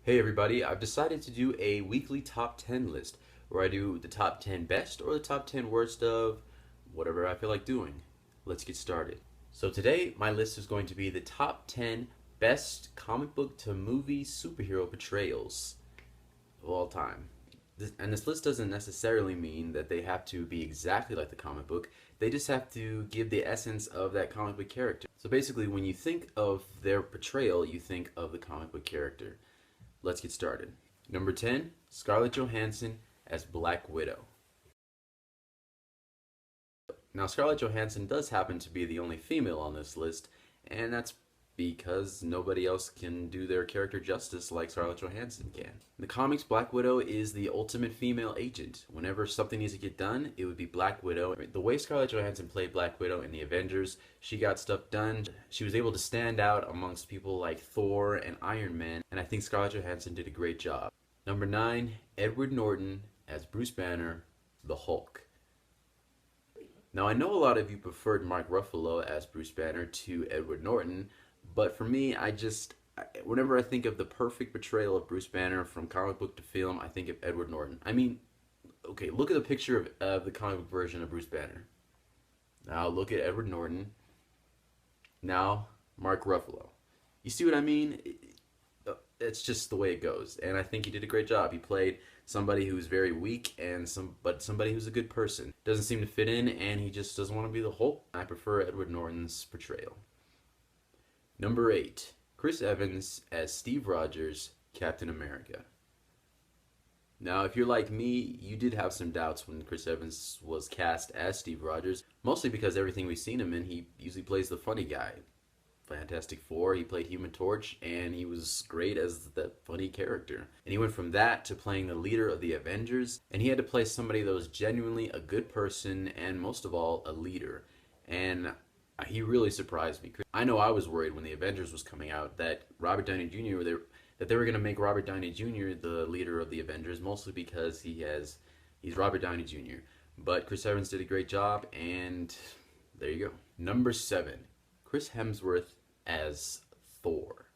Hey everybody, I've decided to do a weekly top 10 list where I do the top 10 best or the top 10 worst of whatever I feel like doing. Let's get started. So today my list is going to be the top 10 best comic book to movie superhero portrayals of all time. And this list doesn't necessarily mean that they have to be exactly like the comic book. They just have to give the essence of that comic book character. So basically when you think of their portrayal, you think of the comic book character. Let's get started. Number 10, Scarlett Johansson as Black Widow. Now, Scarlett Johansson does happen to be the only female on this list, and that's because nobody else can do their character justice like Scarlett Johansson can. In the comics, Black Widow is the ultimate female agent. Whenever something needs to get done, it would be Black Widow. The way Scarlett Johansson played Black Widow in the Avengers, she got stuff done. She was able to stand out amongst people like Thor and Iron Man, and I think Scarlett Johansson did a great job. Number 9, Edward Norton as Bruce Banner, the Hulk. Now, I know a lot of you preferred Mark Ruffalo as Bruce Banner to Edward Norton, but for me, whenever I think of the perfect portrayal of Bruce Banner from comic book to film, I think of Edward Norton. I mean, okay, look at the picture of the comic book version of Bruce Banner. Now look at Edward Norton. Now Mark Ruffalo. You see what I mean? It's just the way it goes, and I think he did a great job. He played somebody who's very weak but somebody who's a good person. Doesn't seem to fit in, and he just doesn't want to be the Hulk. I prefer Edward Norton's portrayal. Number 8, Chris Evans as Steve Rogers, Captain America. Now, if you're like me, you did have some doubts when Chris Evans was cast as Steve Rogers, mostly because everything we've seen him in, he usually plays the funny guy. Fantastic Four, he played Human Torch, and he was great as that funny character. And he went from that to playing the leader of the Avengers, and he had to play somebody that was genuinely a good person, and most of all, a leader. And he really surprised me. I know I was worried when the Avengers was coming out that Robert Downey Jr. that they were going to make Robert Downey Jr. the leader of the Avengers, mostly because he's Robert Downey Jr. But Chris Evans did a great job, and there you go. Number 7, Chris Hemsworth as Thor.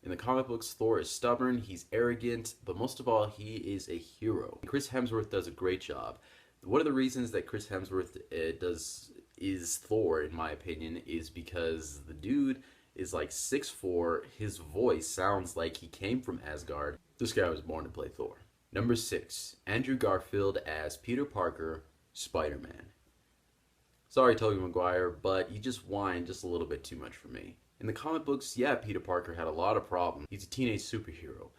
In the comic books, Thor is stubborn, he's arrogant, but most of all, he is a hero. Chris Hemsworth does a great job. One of the reasons that Chris Hemsworth is Thor, in my opinion, is because the dude is like 6'4", his voice sounds like he came from Asgard. This guy was born to play Thor. Number 6, Andrew Garfield as Peter Parker, Spider-Man. Sorry, Tobey Maguire, but you just whined just a little bit too much for me. In the comic books, yeah, Peter Parker had a lot of problems. He's a teenage superhero.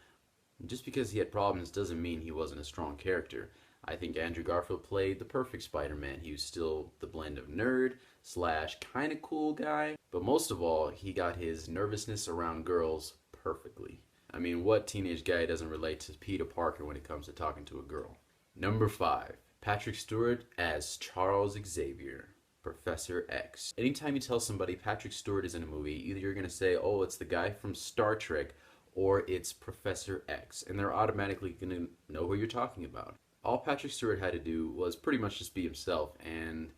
And just because he had problems doesn't mean he wasn't a strong character. I think Andrew Garfield played the perfect Spider-Man. He was still the blend of nerd / kinda cool guy, but most of all, he got his nervousness around girls perfectly. I mean, what teenage guy doesn't relate to Peter Parker when it comes to talking to a girl? Number 5, Patrick Stewart as Charles Xavier, Professor X. Anytime you tell somebody Patrick Stewart is in a movie, either you're going to say, oh, it's the guy from Star Trek, or it's Professor X, and they're automatically going to know who you're talking about. All Patrick Stewart had to do was pretty much just be himself, and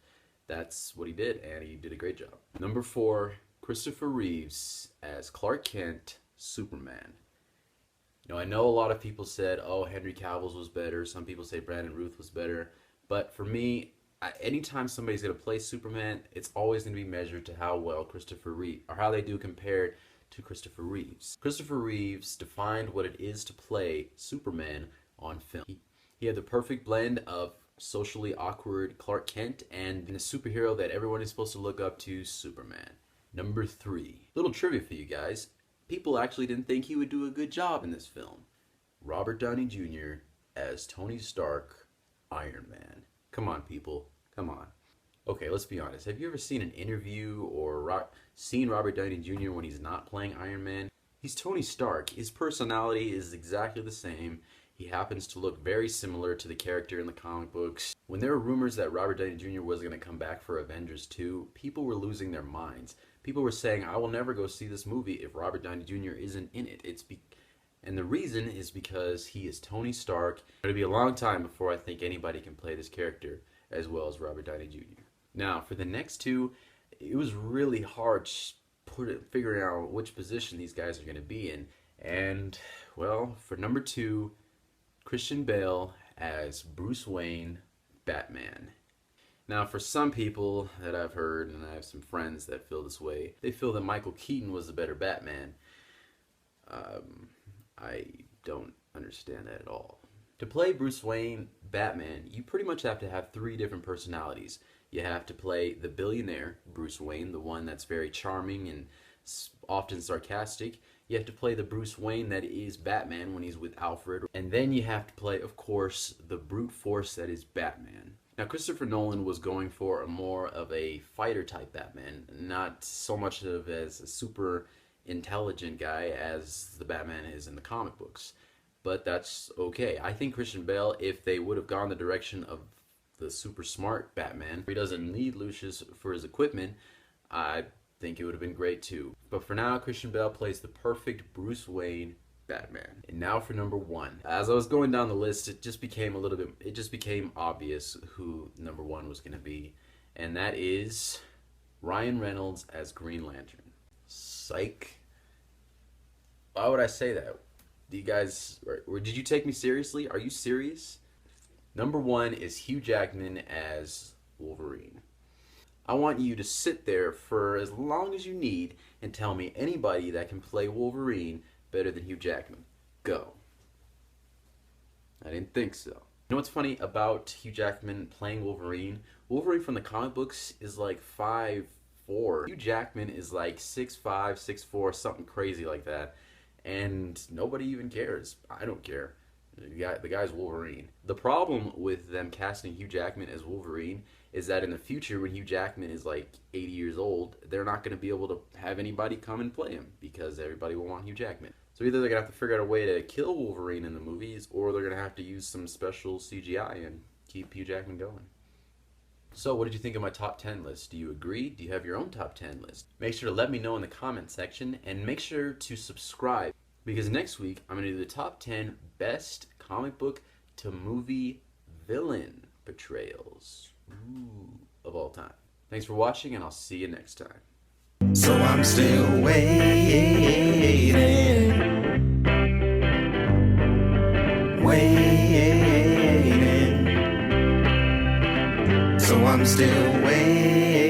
that's what he did, and he did a great job. Number 4, Christopher Reeves as Clark Kent, Superman. Now, I know a lot of people said, oh, Henry Cavill's was better, some people say Brandon Routh was better, but for me, anytime somebody's going to play Superman, it's always going to be measured to how well Christopher Reeves, or how they do compared to Christopher Reeves. Christopher Reeves defined what it is to play Superman on film. He had the perfect blend of socially awkward Clark Kent and a superhero that everyone is supposed to look up to, Superman. Number 3. Little trivia for you guys. People actually didn't think he would do a good job in this film. Robert Downey Jr. as Tony Stark, Iron Man. Come on, people. Come on. Okay, let's be honest. Have you ever seen an interview or seen Robert Downey Jr. when he's not playing Iron Man? He's Tony Stark. His personality is exactly the same. He happens to look very similar to the character in the comic books. When there were rumors that Robert Downey Jr. was going to come back for Avengers 2, people were losing their minds. People were saying, I will never go see this movie if Robert Downey Jr. isn't in it. And the reason is because he is Tony Stark. It'll be a long time before I think anybody can play this character as well as Robert Downey Jr. Now, for the next two, it was really hard figuring out which position these guys are going to be in. And, well, for number 2, Christian Bale as Bruce Wayne, Batman. Now, for some people that I've heard, and I have some friends that feel this way, they feel that Michael Keaton was the better Batman. I don't understand that at all. To play Bruce Wayne, Batman, you pretty much have to have 3 different personalities. You have to play the billionaire, Bruce Wayne, the one that's very charming and often sarcastic. You have to play the Bruce Wayne that is Batman when he's with Alfred. And then you have to play, of course, the brute force that is Batman. Now, Christopher Nolan was going for a more of a fighter type Batman, not so much of as a super intelligent guy as the Batman is in the comic books. But that's okay. I think Christian Bale, if they would have gone the direction of the super smart Batman, he doesn't need Lucius for his equipment, I think it would have been great too. But for now, Christian Bale plays the perfect Bruce Wayne Batman. And now for number 1. As I was going down the list, it just became obvious who number 1 was going to be. And that is Ryan Reynolds as Green Lantern. Psych. Why would I say that? Do you guys, or did you take me seriously? Are you serious? Number 1 is Hugh Jackman as Wolverine. I want you to sit there for as long as you need and tell me anybody that can play Wolverine better than Hugh Jackman. Go. I didn't think so. You know what's funny about Hugh Jackman playing Wolverine? Wolverine from the comic books is like 5'4". Hugh Jackman is like 6'5", 6'4", something crazy like that. And nobody even cares. I don't care. The guy's Wolverine. The problem with them casting Hugh Jackman as Wolverine is that in the future, when Hugh Jackman is like 80 years old, they're not going to be able to have anybody come and play him because everybody will want Hugh Jackman. So either they're going to have to figure out a way to kill Wolverine in the movies, or they're going to have to use some special CGI and keep Hugh Jackman going. So what did you think of my top 10 list? Do you agree? Do you have your own top 10 list? Make sure to let me know in the comment section, and make sure to subscribe, because next week I'm going to do the top 10 best comic book to movie villain portrayals of all time. Thanks for watching, and I'll see you next time. So I'm still waiting. So I'm still waiting.